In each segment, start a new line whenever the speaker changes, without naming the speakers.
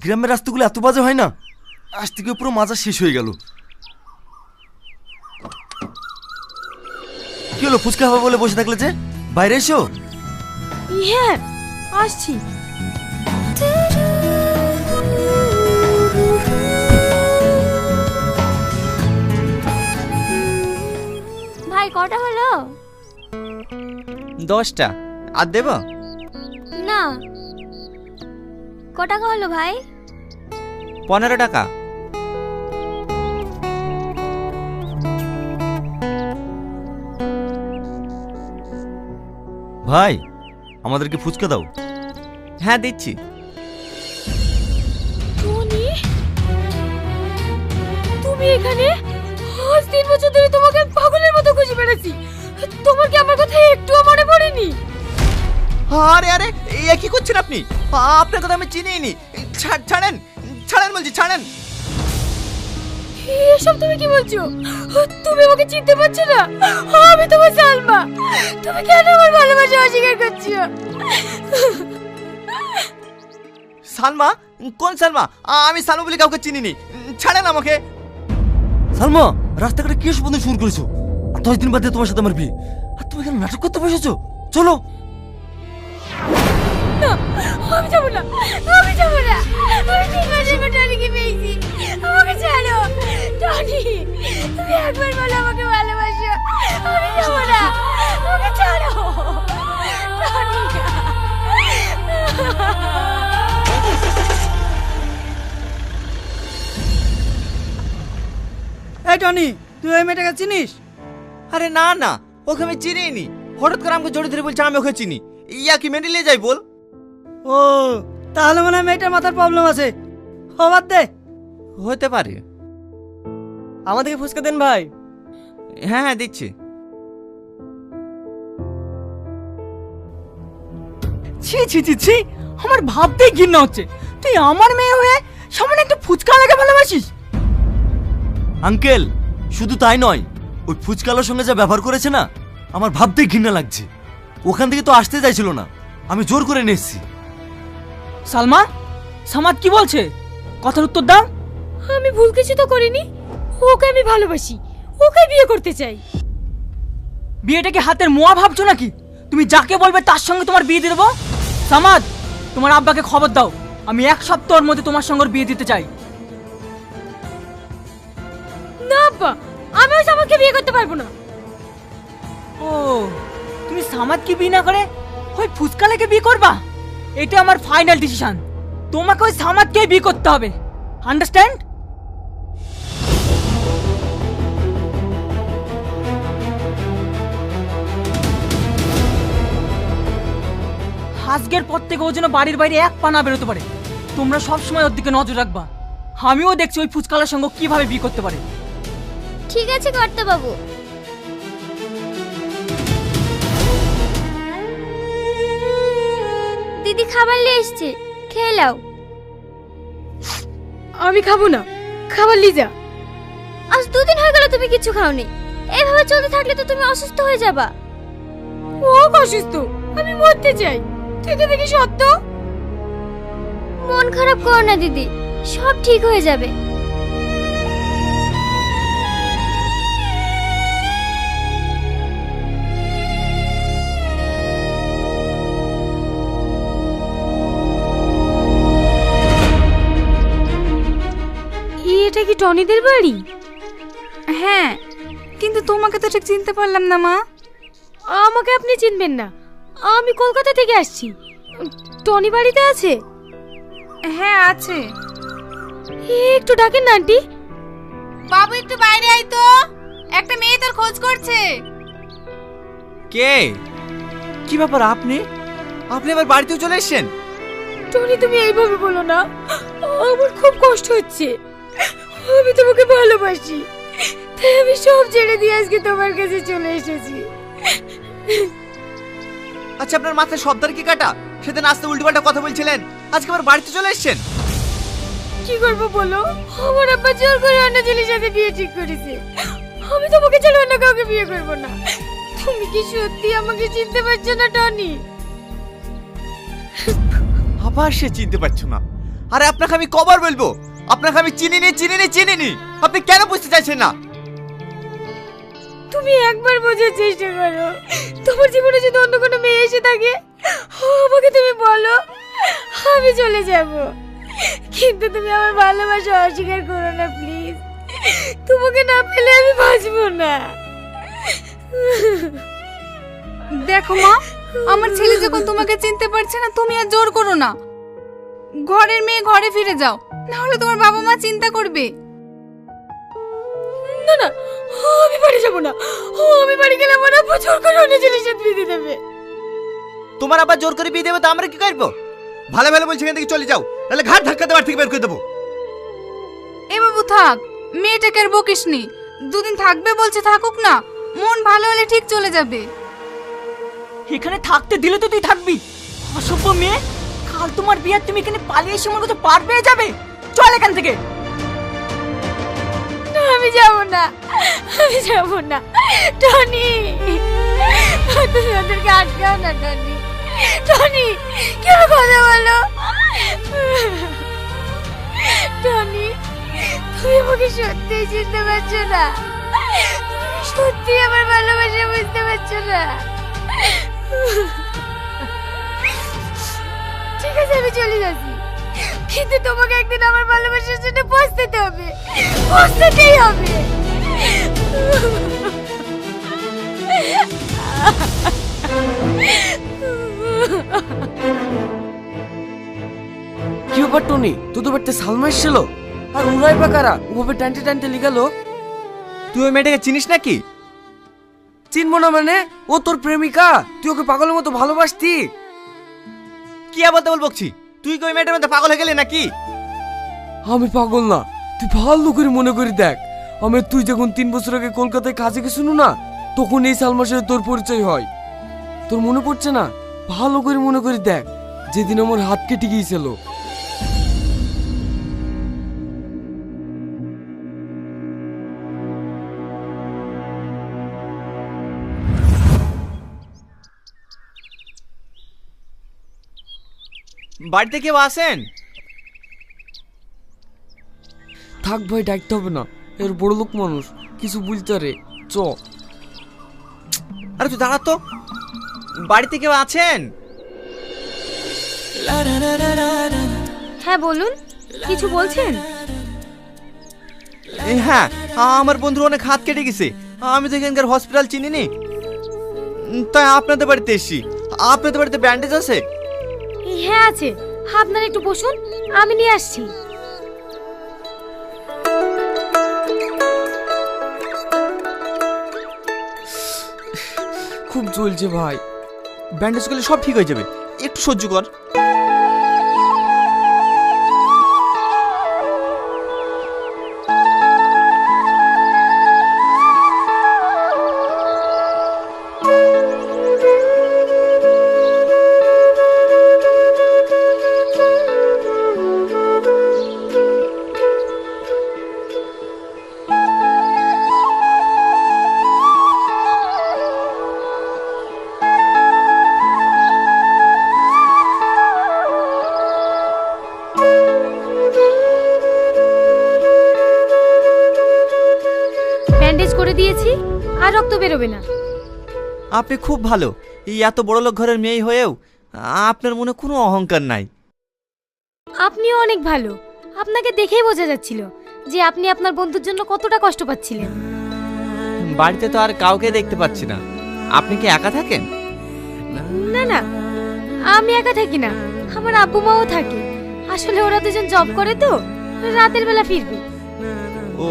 গ্রামের রাস্তাগুলো এত বাজে হয় না, আজ থেকে পুরো মাজা শেষ হয়ে গেল। কি হলো, ফুচকা খাবো বলে বসে থাকলে যে? বাইরে এসো।
হ্যাঁ আসছি।
ভাই কটা হলো?
10টা। আর দেব
না। ক টাকা হলো ভাই?
15 টাকা।
ভাই, আমাদেরকে ফুচকা দাও।
হ্যাঁ দিচ্ছি।
টনি, তুমি এখানে? আজ 3 বছর ধরে তোমাকে পাগলের মতো খুঁজে বেড়াচ্ছি। তোমার কি আমার কথা একটুও মনে পড়েনি?
আরে আরে এ কি করছেন আপনি? আপনার কথা আমি চিনিই নি। ছাড়েন ছাড়েন বলছি, ছাড়েন।
এসব তুমি কি বলছো? তুমি আমাকে চিনতে পারছো না? আমি তোমার সালমা। তুমি কেন আমার ভালোবাসা অস্বীকার করছো?
সালমা? কোন সালমা? আমি সালমা বলে কাউকে চিনিনি। ছাড়েন আমাকে।
সালমা, রাস্তাঘাটে কি এসব বন্ধু শুরু করেছো? আর 10 দিন বাদে তোমার সাথে আমার বিয়ে, আর তুমি এখানে নাটক করতে বসেছো? চলো।
না, আমি যাবো না। আমি যাবো না। আমি ঠিক আছে, আমি টনিকে পেয়েছি। আমাকে ছাড়ো। টনি, তুমি একবার বলো আমাকে ভালোবাসো। আমি যাবো না। আমাকে ছাড়ো। টনি।
এই টনি, তুই ওই মেয়েটাকে চিনিস?
আরে না না, ওকে আমি চিনিই নি। হঠাৎ করে আমাকে জড়িয়ে ধরে বলছে আমি ওকে চিনি। ইয়া কি মেনে নিয়ে যাই বল?
ও, তাহলে মনে হয় মেয়েটার মাথার প্রবলেম আছে। ও বাদ দে।
হতে পারে।
আমাদেরকে ফুচকা দেন ভাই।
হ্যাঁ হ্যাঁ দিচ্ছি।
ছি ছি ছি ছি, আমার ভাবতেই ঘৃণা হচ্ছে। তুই আমার মেয়ে হয়ে সামনে একটা ফুচকা লাগে ভালোবাসিস?
আঙ্কেল, শুধু তাই নয়, ওই ফুচকালার সঙ্গে যা ব্যবহার করেছে না, আমার ভাবতেই ঘৃণা লাগছে। ওখান থেকে তো আসতে চাইছিল না, আমি জোর করে নিয়ে এসেছি।
সালমা, সামাদ কি বলছে? কথার উত্তর দাও।
আমি ভুল কিছু তো করিনি। ওকে আমি ভালোবাসি, ওকে বিয়ে করতে চাই।
বিয়েটাকে হাতের মোয়া ভাবছো নাকি? তুমি যাকে বলবে তার সঙ্গে তোমার বিয়ে দিয়ে দেবো। সামাদ, তোমার আব্বাকে খবর দাও, আমি 1 সপ্তাহের মধ্যে তোমার সঙ্গে ওর বিয়ে দিতে চাই।
না আব্বা, আমি ওই সামাদকে বিয়ে করতে পারবো না।
ও, তুমি সামাদকে বিয়ে না করে ওই ফুচকালাকে বিয়ে করবা? এটা আমার ফাইনাল ডিসিশন। তোমাকে ওই সামাদকে বিয়ে করতে হবে, আন্ডারস্ট্যান্ড? আজকের পর থেকে ও যেন বাড়ির বাইরে 1 পা না বেরোতে পারে। তোমরা সব সময় ওর দিকে নজর রাখবা। আমিও দেখছি ওই ফুচকালার সঙ্গে কিভাবে বিয়ে করতে পারে।
ঠিক আছে কর্তা বাবু। দিদি খাবার নিয়ে এসছে, খেয়ে নাও।
আমি খাবো না, খাবার লিজা।
আজ 2 দিন হয়ে গেল তুমি কিছু খাওনি। এইভাবে চলতে থাকলে তো তুমি অসুস্থ হয়ে যাবা।
ও অসুস্থ, আমি মরতে চাই। তুই তো দেখি সত্য।
মন খারাপ করো না দিদি, সব ঠিক হয়ে যাবে।
এটা কি টনিদের বাড়ি?
হ্যাঁ, কিন্তু তোমাকে তো ঠিক চিনতে পারলাম না মা।
আমাকে আপনি চিনবেন না, আমি কলকাতা থেকে আসছি। টনি বাড়িতে আছে?
হ্যাঁ আছে।
একটু ডাকেন না আন্টি।
বাবু একটু বাইরে আয় তো, একটা মেয়ে তোর খোঁজ করছে।
কে? কি ব্যাপার, আপনি আপনি আবার বাড়িতেও চলে এসেছেন?
টনি তুমি এইভাবে বলো না, আমার খুব কষ্ট হচ্ছে। আমি তোমাকে ভালোবাসি, তাই আমি সব ছেড়ে দিয়ে আজকে তোমার কাছে চলে এসেছি।
আচ্ছা, আপনার মাথায় সর্দার কি কাটা? সেদিন আসতে উল্টোপাল্টা কথা বলছিলেন, আজকে আবার বাড়িতে চলে এসেছেন।
কি করবো বলো, আমার আব্বা জোর করে অন্য ছেলের সাথে বিয়ে ঠিক করেছে। আমি তোমাকে ছাড়া অন্য কাউকে বিয়ে করবো না। তুমি কি সত্যি আমাকে চিনতে পারছো না টনি?
আবার সে চিনতে পারছো না? আরে আপনাকে আমি কবার বলবো, আপনাকে আমি চিনিনি। আপনি কেন বুঝতে চাইছেন না?
তুমি একবার বোঝার চেষ্টা করো। তোমার জীবনে যদি অন্য কোনো মেয়ে এসে থাকে, আমাকে তুমি বলো, আমি চলে যাব। কিন্তু তুমি আমার ভালোবাসা অস্বীকার করো না প্লিজ। তোমাকে না পেলে আমি বাঁচবো না।
দেখো মা, আমার ছেলে যখন তোমাকে চিনতে পারছে না, তুমি আর জোর করো না। ঘরের মেয়ে ঘরে ফিরে যাও, না হলে তোমার বাবা মা চিন্তা করবে।
না না, আমি বাড়ি যাবো না। আমি বাড়ি গেলে আমার আব্বু জোর করে অন্য ছেলের সাথে বিয়ে দিয়ে দেবে।
তোমার আবার জোর করে বিয়ে দেবে তো আমরা কি করবো? ভালো ভালো বলছি এখান থেকে চলে যাও, নাহলে ঘাট ধাক্কা দেওয়ার থেকে বের করে দেবো।
এ বাবু থাক, মেয়েটাকে আর বকিসনি। দুদিন থাকবে বলছে, থাকুক না। মন ভালো হলে ঠিক চলে যাবে।
এখানে থাকতে দিলে তো তুই থাকবি, অসভ্য মেয়ে। কাল তোমার বিয়ে, তুমি এখানে পালিয়ে এসে আমার কাছে পার পেয়ে যাবে। চল এখান থেকে।
না, আমি যাবো না। আমি যাবো না টনি। তুমি ওদেরকে আটকাও না টনি। টনি, কেন কথা বলো? টনি, তুমি আমাকে সত্যি চিনতে পারছো না? তুমি সত্যি আমার ভালোবাসা বুঝতে পারছো না? ঠিক আছে, আমি চলে যাচ্ছি, কিন্তু তোমাকে একদিন আমার ভালোবাসার জন্য পৌঁছতে হবে, পৌঁছতেই হবে।
কি ব্যাপার টনি, তোদের বাড়িতে সালমা এসেছিল? আর উড়াই বা কারা ওভাবে টানতে টানতে লিগালো?
তুই ওই মেয়েটাকে চিনিস নাকি?
চিনবো না মানে? ও তোর প্রেমিকা, তুই ওকে পাগলের মতো ভালোবাসতি।
কি আর বলতে বলছি? তুই কি ওই মেয়েটার মধ্যে পাগল হয়ে গেলি নাকি?
আমি পাগল না, তুই ভালো করে মনে করে দেখ। আমি তুই যখন 3 বছর আগে কলকাতায় কাজে গেছিলু না, তখন এই সালমার সাথে তোর পরিচয় হয়। তোর মনে পড়ছে না? ভালো করে মনে করে দেখ, যেদিন আমার হাত কেটে গিয়েছিল।
বাড়িতে কেউ আসেন?
থাক ভাই, ডাকতে হবে না, এর বড় লোক মানুষ, কিছু বুঝতে রে। চ।
আরে তুই দাঁড়া তো, বাড়িতে কেউ আছেন?
হ্যাঁ বলুন, কিছু বলছেন?
হ্যাঁ, আমার বন্ধুর অনেক হাত কেটে গেছে। আমি তো এখানকার হসপিটাল চিনিনি, তাই আপনাদের বাড়িতে এসেছি। আপনাদের বাড়িতে ব্যান্ডেজ আছে?
হ্যাঁ আছে, আপনারা একটু বসুন, আমি নিয়ে আসছি।
খুব জ্বলছে ভাই।
ব্যান্ডেজ করলে সব ঠিক হয়ে যাবে, একটু সহ্য কর।
ব্যান্ডেজ করে দিয়েছি, আর রক্ত বেরোবে না।
আপনি খুব ভালো। এই এত বড় লোক ঘরের মেয়ে হয়েও আপনার মনে কোনো অহংকার নাই।
আপনিও অনেক ভালো, আপনাকে দেখেই বোঝা যাচ্ছিল যে আপনি আপনার বন্ধুর জন্য কতটা কষ্ট পাচ্ছিলেন।
বাড়িতে তো আর কাউকে দেখতে পাচ্ছি না। আপনি কি একা থাকেন?
না না, আমি একা থাকি না, আমার আব্বু মাও থাকে। আসলে ওরা দুজন জব করে তো, রাতের বেলা ফিরবে।
ও,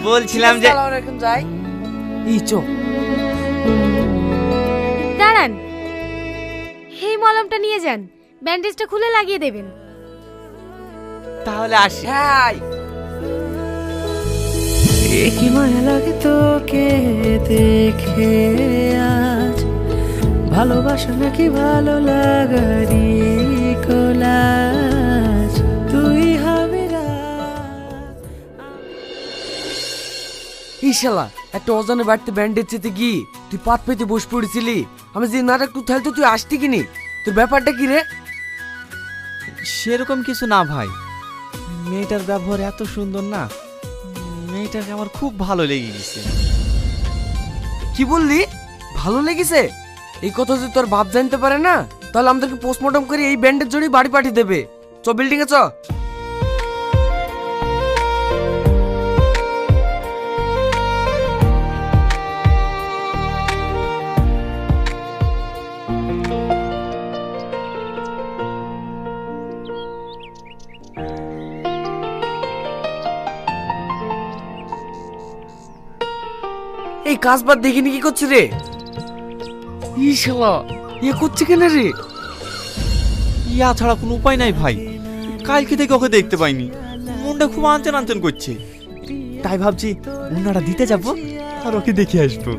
বলছিলাম যে
এখন যাই। এই চ।
দাঁড়ান, এই মলমটা নিয়ে যান, ব্যান্ডেজটা খুলে লাগিয়ে দেবেন।
তাহলে আসি।
হ্যাঁ।
কি মায়া লাগে তোকে দেখে আজ, ভালোবাসা নাকি ভালো লাগারি কোলাজ, তুই হবে
ইশালা, একটা অজানের বাড়িতে ব্যান্ডেজ চেতে গিয়ে তুই পাত পেতে বসে পড়েছিলি। আমি যে নাটক তুই থাকতো, তুই আসতি কিনি? তোর ব্যাপারটা কি রে?
সেরকম কিছু না ভাই, মেয়েটার ব্যবহার এত সুন্দর না, মেয়েটাকে আমার খুব ভালো লেগে গেছে।
কি বললি? ভালো লেগেছে? এই কথা যদি তোর বাপ জানতে পারে না, তাহলে আমাদেরকে পোস্টমর্টম করে এই ব্যান্ডের জড়িয়ে বাড়ি পাঠিয়ে দেবে। চ বিল্ডিং এ চ। এই কাজ বাদ দেখিনি কি করছে রে? ই শালা, এ করছে কেন রে?
ইয়া ছাড়া কোনো উপায় নাই ভাই, কালকে থেকে ওকে দেখতে পাইনি, মনটা খুব আনচান আনচান করছে, তাই ভাবছি ওনারা দিতে যাব আর ওকে দেখে আসবো।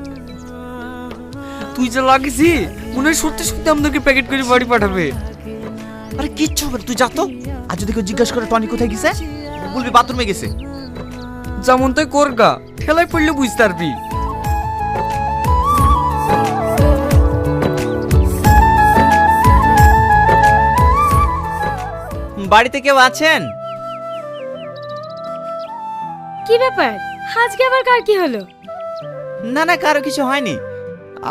তুই যা লাগিসি মনে হয় সত্যি সত্যি আমাদেরকে প্যাকেট করে বাড়ি পাঠাবে।
আরে কিচ্ছু হবে না, তুই যা তো। আর যদি কেউ জিজ্ঞাসা করে টনি কোথায় গেছে, বলবি বাথরুমে গেছে।
যেমন তুই করগা, ঠেলায় পড়লে বুঝতে পারবি।
বাড়িতে কেউ আছেন?
কি ব্যাপার, আজকে আবার কার কি হলো?
না না, কারো কিছু হয়নি,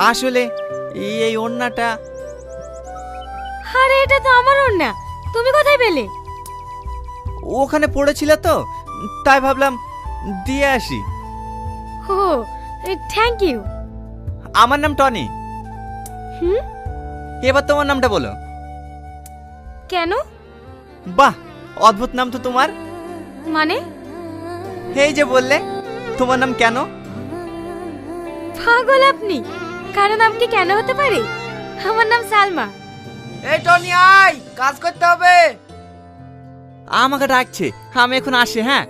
আসলে এই ওড়নাটা।
আরে এটা তো আমার ওড়না, তুমি কোথায় পেলে?
ওখানে পড়েছিল তো, তাই ভাবলাম দিয়ে আসি।
ও থ্যাংক ইউ।
আমার নাম টনি।
হুম,
এবার তোমার নামটা বলো।
কেন?
বাহ, অদ্ভুত নাম তো তোমার।
মানে?
এই যে বললে তোমার নাম কেন।
পাগল আপনি, কারো নাম কি কেন হতে পারে? আমার নাম সালমা।
এই টনি আয়, কাজ করতে হবে।
আমাকে ডাকছে, আমি এখন আসি। হ্যাঁ,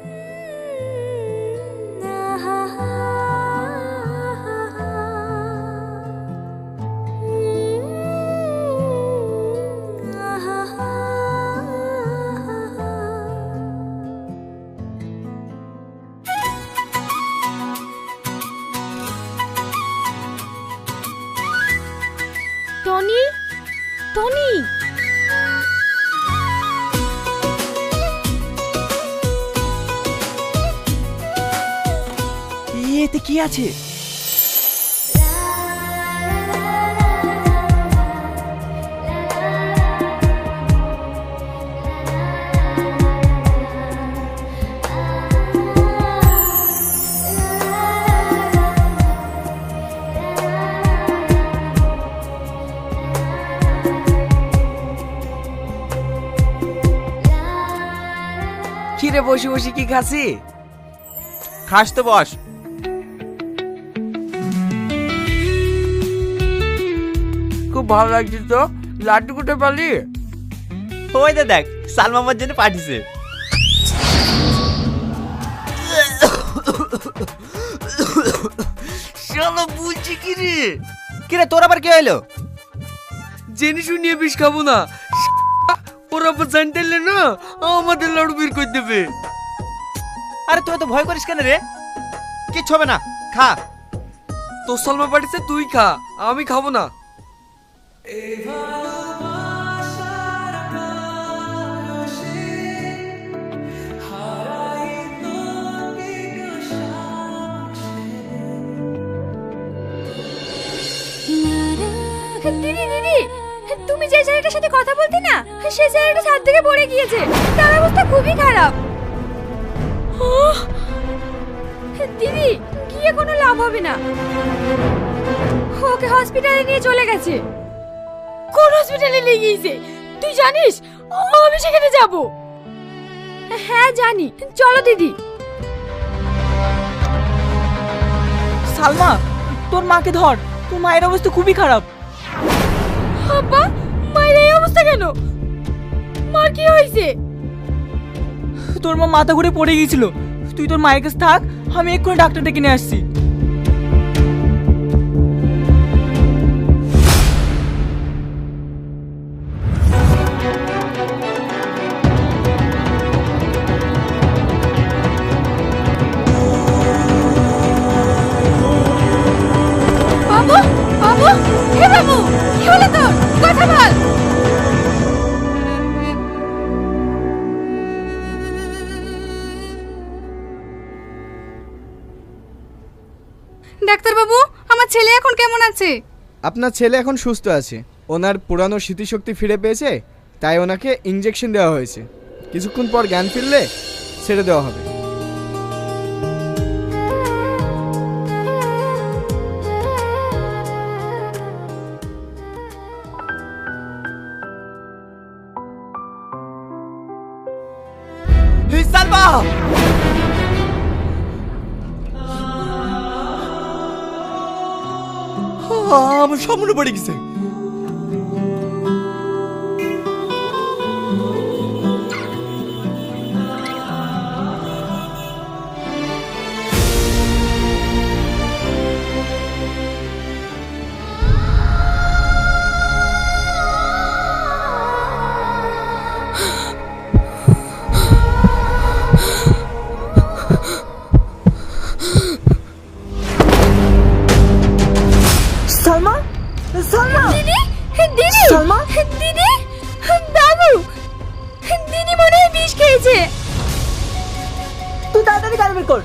টনি, টনি,
এতে কি আছে?
কি রে, বসে বসে কি খাসি?
খাস তো বস।
খুব ভালো লাগছে তো। লাড্ডু কোথায় পালি?
ওই তো দেখ, সালমা আমার জন্য পাঠিয়েছে।
শালা বলছি কি রে?
কিরে, তোর আবার কি হইলো?
জেনে শুনিয়ে বিষ খাবো না। ওরা আবার জানতে না আমাদের লাড়ু বের করে দেবে।
আরে তুই তো ভয় করিস কেন রে? কিচ্ছু হবে না, খা।
তোর সালমা পাঠিয়েছে, তুই খা, আমি খাবো না।
দিদি দিদি, তুমি যে ছেলেটার সাথে কথা বলতে না, সেই ছেলেটা ছাদ থেকে পড়ে গিয়েছে, তার অবস্থা খুবই খারাপ। দিদি, গিয়ে কোনো লাভ হবে না, ওকে হসপিটালে নিয়ে চলে গেছে। কোন হসপিটালে নিয়ে গিয়েছে তুই জানিস? আমি সেখানে যাব। হ্যাঁ জানি, চলো দিদি।
সালমা, তোর মাকে ধর, তোর মায়ের অবস্থা খুবই খারাপ।
আব্বা, মায়ের এই অবস্থা কেন? মার কি হয়েছে?
তোর মা মাথা ঘুরে পড়ে গিয়েছিল, তুই তোর মায়ের কাছে থাক, আমি এক্ষুনি ডাক্তার ডেকে নিয়ে আসছি।
বাবু, বাবু, হে বাবু, কি হলো তোর? কথা বল।
ডাক্তারবাবু, আমার ছেলে এখন কেমন আছে?
আপনার ছেলে এখন সুস্থ আছে। ওনার পুরানো স্মৃতিশক্তি ফিরে পেয়েছে, তাই ওনাকে ইঞ্জেকশন দেওয়া হয়েছে। কিছুক্ষণ পর জ্ঞান ফিরলে ছেড়ে দেওয়া হবে।
সালমা, আমার সামনে পড়ে গেছে।
সালমা, সালমা,
দিদি, দিদি,
সালমা?
দিদি, বাবু, দিদি মনে হয় বিষ খেয়েছে।
তুই তাড়াতাড়ি গাড়ি বের কর।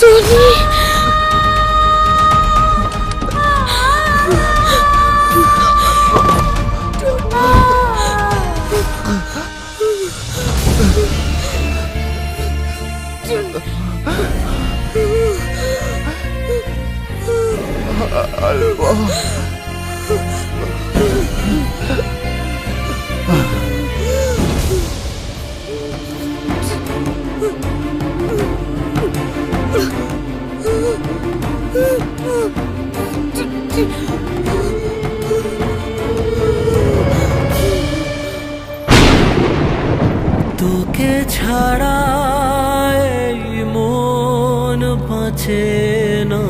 টনি,
তোকে ছাড়া এই মন বাঁচে না,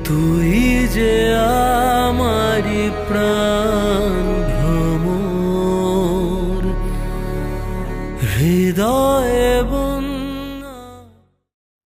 তুই যে আমারি প্রাণ।